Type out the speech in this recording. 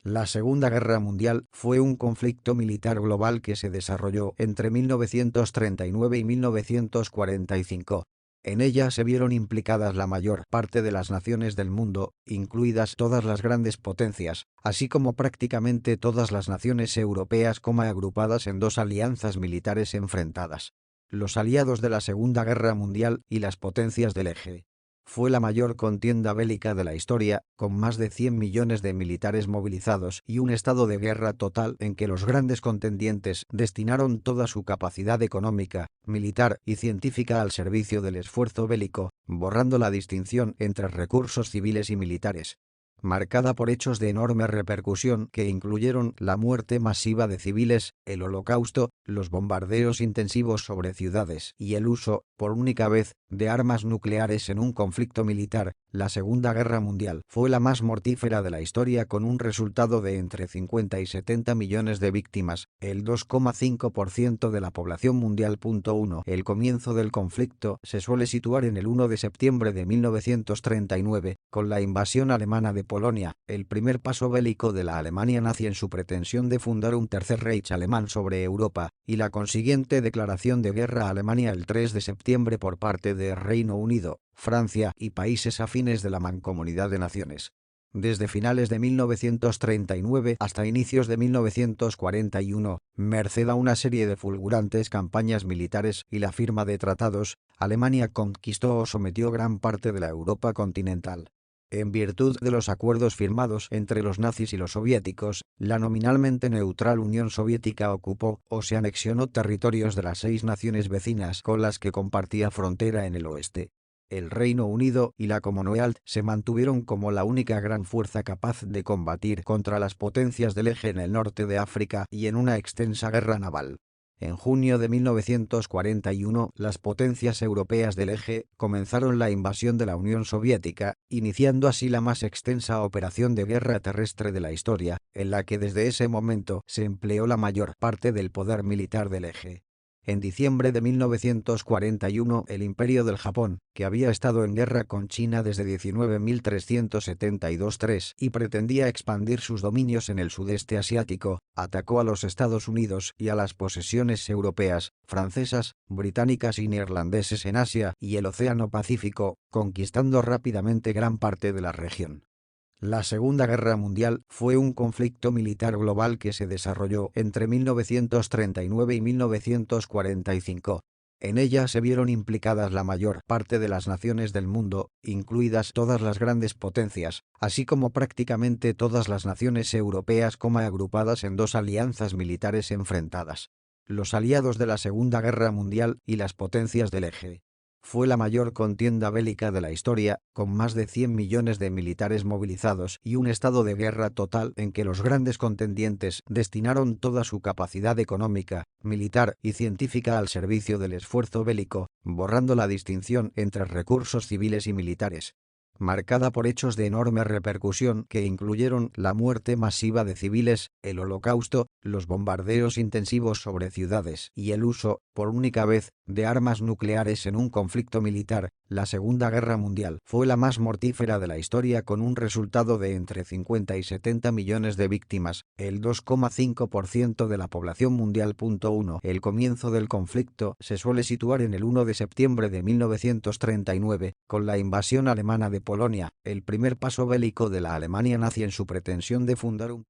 La Segunda Guerra Mundial fue un conflicto militar global que se desarrolló entre 1939 y 1945. En ella se vieron implicadas la mayor parte de las naciones del mundo, incluidas todas las grandes potencias, así como prácticamente todas las naciones europeas como agrupadas en dos alianzas militares enfrentadas. Los aliados de la Segunda Guerra Mundial y las potencias del Eje. Fue la mayor contienda bélica de la historia, con más de 100 millones de militares movilizados y un estado de guerra total en que los grandes contendientes destinaron toda su capacidad económica, militar y científica al servicio del esfuerzo bélico, borrando la distinción entre recursos civiles y militares, marcada por hechos de enorme repercusión que incluyeron la muerte masiva de civiles, el Holocausto, los bombardeos intensivos sobre ciudades y el uso, por única vez, de armas nucleares en un conflicto militar. La Segunda Guerra Mundial fue la más mortífera de la historia, con un resultado de entre 50 y 70 millones de víctimas, el 2,5% de la población mundial. 1. El comienzo del conflicto se suele situar en el 1 de septiembre de 1939, con la invasión alemana de Polonia, el primer paso bélico de la Alemania nazi en su pretensión de fundar un tercer Reich alemán sobre Europa, y la consiguiente declaración de guerra a Alemania el 3 de septiembre por parte de Reino Unido, Francia y países afines de la Mancomunidad de Naciones. Desde finales de 1939 hasta inicios de 1941, merced a una serie de fulgurantes campañas militares y la firma de tratados, Alemania conquistó o sometió gran parte de la Europa continental. En virtud de los acuerdos firmados entre los nazis y los soviéticos, la nominalmente neutral Unión Soviética ocupó o se anexionó territorios de las 6 naciones vecinas con las que compartía frontera en el oeste. El Reino Unido y la Commonwealth se mantuvieron como la única gran fuerza capaz de combatir contra las potencias del Eje en el norte de África y en una extensa guerra naval. En junio de 1941, las potencias europeas del Eje comenzaron la invasión de la Unión Soviética, iniciando así la más extensa operación de guerra terrestre de la historia, en la que desde ese momento se empleó la mayor parte del poder militar del Eje. En diciembre de 1941, el Imperio del Japón, que había estado en guerra con China desde 1972-3 y pretendía expandir sus dominios en el sudeste asiático, atacó a los Estados Unidos y a las posesiones europeas, francesas, británicas y neerlandeses en Asia y el Océano Pacífico, conquistando rápidamente gran parte de la región. La Segunda Guerra Mundial fue un conflicto militar global que se desarrolló entre 1939 y 1945. En ella se vieron implicadas la mayor parte de las naciones del mundo, incluidas todas las grandes potencias, así como prácticamente todas las naciones europeas como agrupadas en dos alianzas militares enfrentadas. Los aliados de la Segunda Guerra Mundial y las potencias del Eje. Fue la mayor contienda bélica de la historia, con más de 100 millones de militares movilizados y un estado de guerra total en que los grandes contendientes destinaron toda su capacidad económica, militar y científica al servicio del esfuerzo bélico, borrando la distinción entre recursos civiles y militares, marcada por hechos de enorme repercusión que incluyeron la muerte masiva de civiles, el Holocausto, los bombardeos intensivos sobre ciudades y el uso, por única vez, de armas nucleares en un conflicto militar. La Segunda Guerra Mundial fue la más mortífera de la historia, con un resultado de entre 50 y 70 millones de víctimas, el 2,5% de la población mundial. 1. El comienzo del conflicto se suele situar en el 1 de septiembre de 1939, con la invasión alemana de Polonia, el primer paso bélico de la Alemania nazi en su pretensión de fundar un